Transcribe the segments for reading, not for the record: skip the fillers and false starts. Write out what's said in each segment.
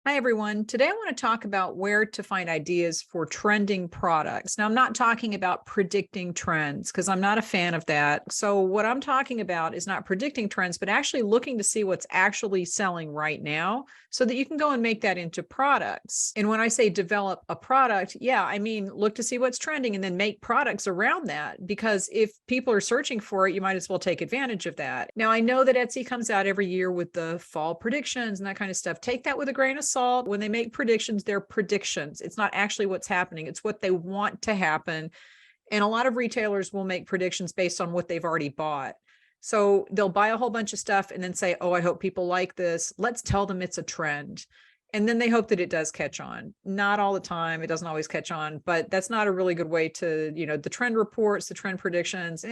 Hi, everyone. Today I want to talk about where to find ideas for trending products. Now, I'm not talking about predicting trends because I'm not a fan of that. So, what I'm talking about is not predicting trends, but actually looking to see what's actually selling right now so that you can go and make that into products. And when I say develop a product, yeah, I mean, look to see what's trending and then make products around that. Because if people are searching for it, you might as well take advantage of that. Now, I know that Etsy comes out every year with the fall predictions and that kind of stuff. Take that with a grain of salt. When they make predictions, they're predictions. It's not actually what's happening. It's what they want to happen. And a lot of retailers will make predictions based on what they've already bought. So they'll buy a whole bunch of stuff and then say, oh, I hope people like this. Let's tell them it's a trend. And then they hope that it does catch on. Not all the time. It doesn't always catch on, but that's not a really good way to, the trend reports, the trend predictions,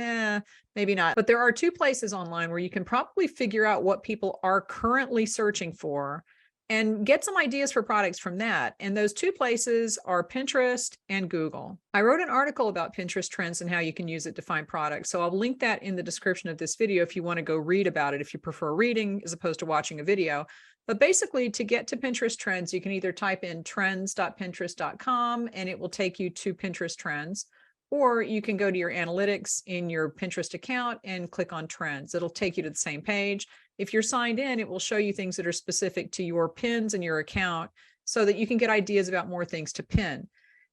maybe not. But there are two places online where you can probably figure out what people are currently searching for and get some ideas for products from that. And those two places are Pinterest and Google. I wrote an article about Pinterest trends and how you can use it to find products. So I'll link that in the description of this video if you want to go read about it, if you prefer reading as opposed to watching a video. But basically, to get to Pinterest trends, you can either type in trends.pinterest.com and it will take you to Pinterest trends, or you can go to your analytics in your Pinterest account and click on trends. It'll take you to the same page. If you're signed in, it will show you things that are specific to your pins and your account so that you can get ideas about more things to pin.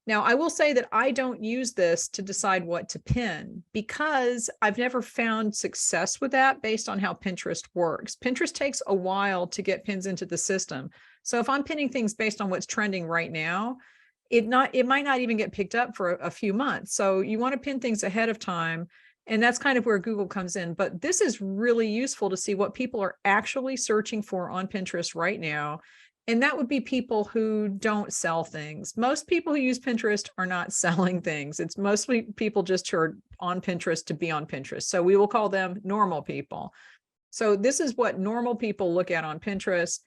Now, I will say that I don't use this to decide what to pin because I've never found success with that based on how Pinterest works. Pinterest takes a while to get pins into the system. So if I'm pinning things based on what's trending right now, it might not even get picked up for a few months. So you want to pin things ahead of time. And that's kind of where Google comes in. But this is really useful to see what people are actually searching for on Pinterest right now. And that would be people who don't sell things. Most people who use Pinterest are not selling things. It's mostly people just who are on Pinterest to be on Pinterest. So we will call them normal people. So this is what normal people look at on Pinterest.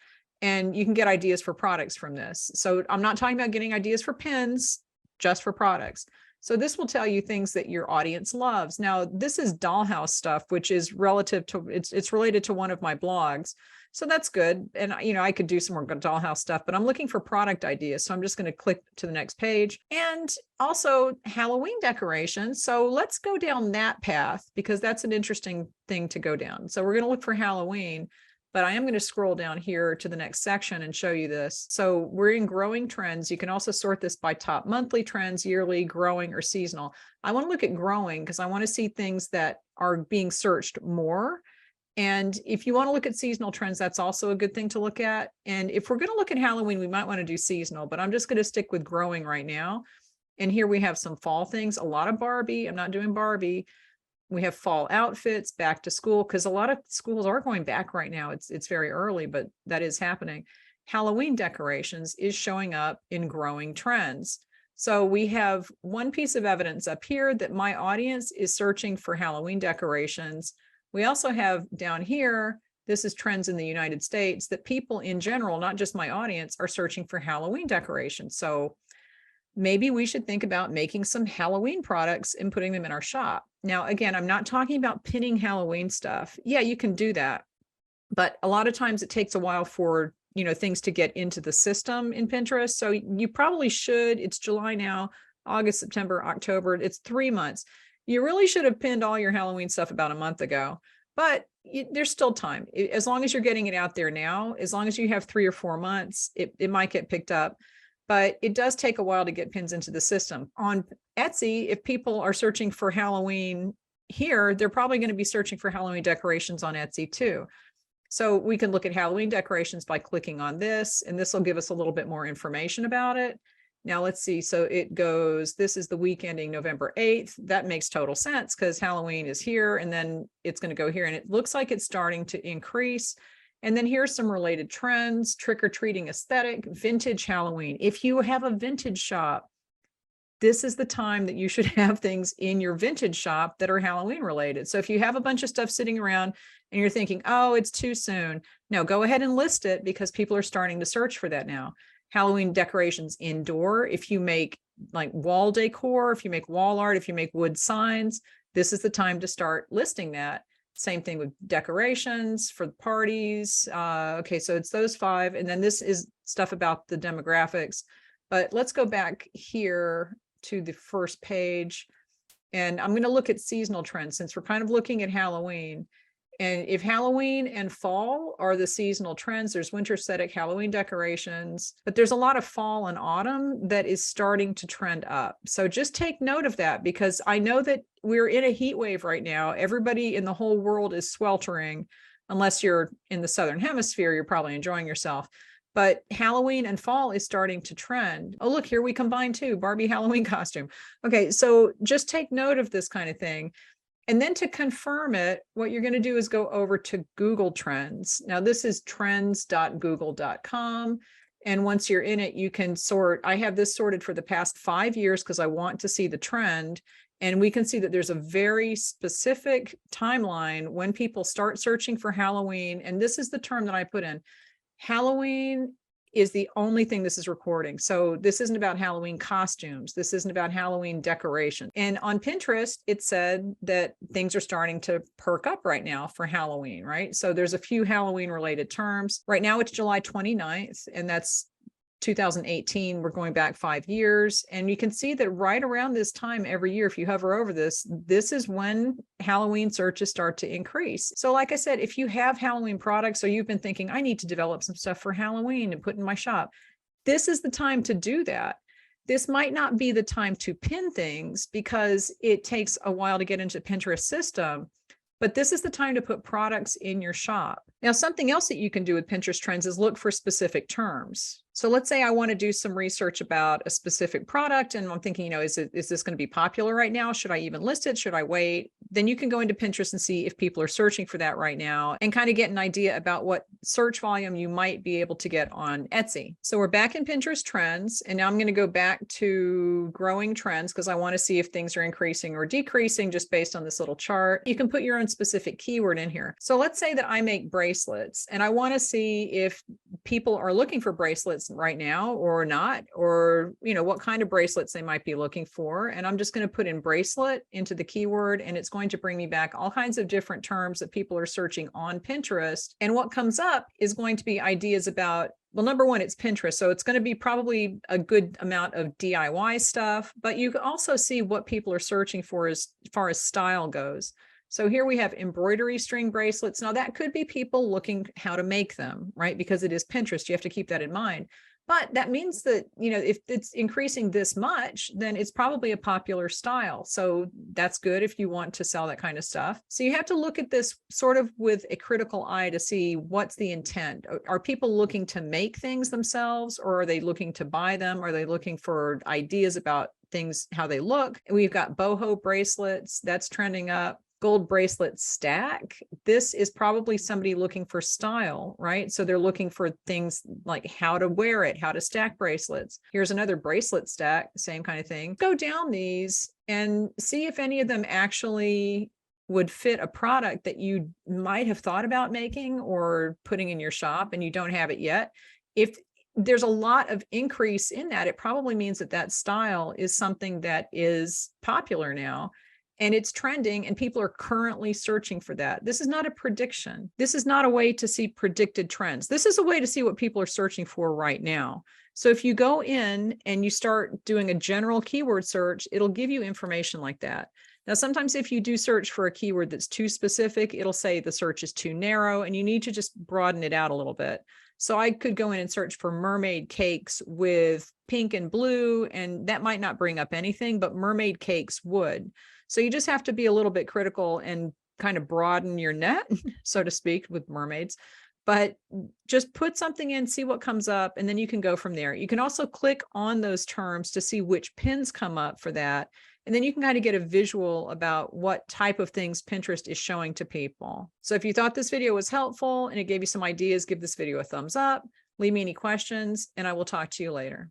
And you can get ideas for products from this. So I'm not talking about getting ideas for pins, just for products. So this will tell you things that your audience loves. Now, this is dollhouse stuff, which is relative to, it's related to one of my blogs. So that's good. And, I could do some more dollhouse stuff, but I'm looking for product ideas. So I'm just going to click to the next page, and also Halloween decorations. So let's go down that path because that's an interesting thing to go down. So we're going to look for Halloween. But I am going to scroll down here to the next section and show you this. So we're in growing trends. You can also sort this by top monthly trends, yearly, growing, or seasonal. I want to look at growing because I want to see things that are being searched more. And if you want to look at seasonal trends, that's also a good thing to look at. And if we're going to look at Halloween, we might want to do seasonal, but I'm just going to stick with growing right now. And here we have some fall things, a lot of Barbie. I'm not doing Barbie. We have fall outfits, back to school, because a lot of schools are going back right now. It's very early, but that is happening. Halloween decorations is showing up in growing trends. So we have one piece of evidence up here that my audience is searching for Halloween decorations. We also have down here, this is trends in the United States, that people in general, not just my audience, are searching for Halloween decorations. So maybe we should think about making some Halloween products and putting them in our shop. Now, again, I'm not talking about pinning Halloween stuff. Yeah, you can do that. But a lot of times it takes a while for, things to get into the system in Pinterest. So you probably should, it's July now, August, September, October, it's 3 months. You really should have pinned all your Halloween stuff about a month ago, but there's still time. As long as you're getting it out there now, as long as you have 3 or 4 months, it might get picked up. But it does take a while to get pins into the system. On Etsy, if people are searching for Halloween here, they're probably going to be searching for Halloween decorations on Etsy too. So we can look at Halloween decorations by clicking on this, and this will give us a little bit more information about it. Now let's see. So it goes, this is the week ending November 8th. That makes total sense because Halloween is here, and then it's going to go here, and it looks like it's starting to increase. And then here's some related trends: trick-or-treating aesthetic, vintage Halloween. If you have a vintage shop, this is the time that you should have things in your vintage shop that are Halloween related. So if you have a bunch of stuff sitting around and you're thinking, oh, it's too soon, no, go ahead and list it because people are starting to search for that now. Halloween decorations indoor. If you make like wall decor, if you make wall art, if you make wood signs, this is the time to start listing that. Same thing with decorations for parties. Okay, so it's those 5. And then this is stuff about the demographics. But let's go back here to the first page. And I'm going to look at seasonal trends since we're kind of looking at Halloween. And if Halloween and fall are the seasonal trends, there's winter aesthetic Halloween decorations, but there's a lot of fall and autumn that is starting to trend up. So just take note of that, because I know that we're in a heat wave right now. Everybody in the whole world is sweltering, unless you're in the Southern Hemisphere, you're probably enjoying yourself. But Halloween and fall is starting to trend. Oh, look, here we combine too, Barbie Halloween costume. Okay, so just take note of this kind of thing. And then to confirm it, what you're going to do is go over to Google Trends. Now, this is trends.google.com. And once you're in it, you can sort. I have this sorted for the past 5 years because I want to see the trend. And we can see that there's a very specific timeline when people start searching for Halloween. And this is the term that I put in. Halloween is the only thing this is recording. So this isn't about Halloween costumes. This isn't about Halloween decoration. And on Pinterest, it said that things are starting to perk up right now for Halloween, right? So there's a few Halloween related terms. Right now it's July 29th, and that's 2018. We're going back 5 years. And you can see that right around this time every year, if you hover over this, this is when Halloween searches start to increase. So like I said, if you have Halloween products, or you've been thinking, I need to develop some stuff for Halloween and put in my shop, this is the time to do that. This might not be the time to pin things because it takes a while to get into Pinterest system, but this is the time to put products in your shop. Now, something else that you can do with Pinterest trends is look for specific terms. So let's say I want to do some research about a specific product, and I'm thinking, is this going to be popular right now? Should I even list it? Should I wait? Then you can go into Pinterest and see if people are searching for that right now, and kind of get an idea about what search volume you might be able to get on Etsy. So we're back in Pinterest trends, and now I'm going to go back to growing trends because I want to see if things are increasing or decreasing just based on this little chart. You can put your own specific keyword in here. So let's say that I make bracelets, and I want to see if people are looking for bracelets right now or not, or what kind of bracelets they might be looking for. And I'm just going to put in bracelet into the keyword, and it's going to bring me back all kinds of different terms that people are searching on Pinterest. And what comes up is going to be ideas about, well, number one, it's Pinterest, so it's going to be probably a good amount of DIY stuff, but you can also see what people are searching for as far as style goes. So here we have embroidery string bracelets. Now that could be people looking how to make them, right? Because it is Pinterest, you have to keep that in mind. But that means that, if it's increasing this much, then it's probably a popular style. So that's good if you want to sell that kind of stuff. So you have to look at this sort of with a critical eye to see what's the intent. Are people looking to make things themselves, or are they looking to buy them? Are they looking for ideas about things, how they look? We've got boho bracelets, that's trending up. Gold bracelet stack. This is probably somebody looking for style, right? So they're looking for things like how to wear it, how to stack bracelets. Here's another bracelet stack, same kind of thing. Go down these and see if any of them actually would fit a product that you might have thought about making or putting in your shop and you don't have it yet. If there's a lot of increase in that, it probably means that that style is something that is popular now. And it's trending, and people are currently searching for that. This is not a prediction. This is not a way to see predicted trends. This is a way to see what people are searching for right now. So if you go in and you start doing a general keyword search, it'll give you information like that. Now, sometimes if you do search for a keyword that's too specific, it'll say the search is too narrow, and you need to just broaden it out a little bit. So I could go in and search for mermaid cakes with pink and blue, and that might not bring up anything, but mermaid cakes would. So you just have to be a little bit critical and kind of broaden your net, so to speak, with mermaids. But just put something in, see what comes up, and then you can go from there. You can also click on those terms to see which pins come up for that. And then you can kind of get a visual about what type of things Pinterest is showing to people. So if you thought this video was helpful and it gave you some ideas, give this video a thumbs up, leave me any questions, and I will talk to you later.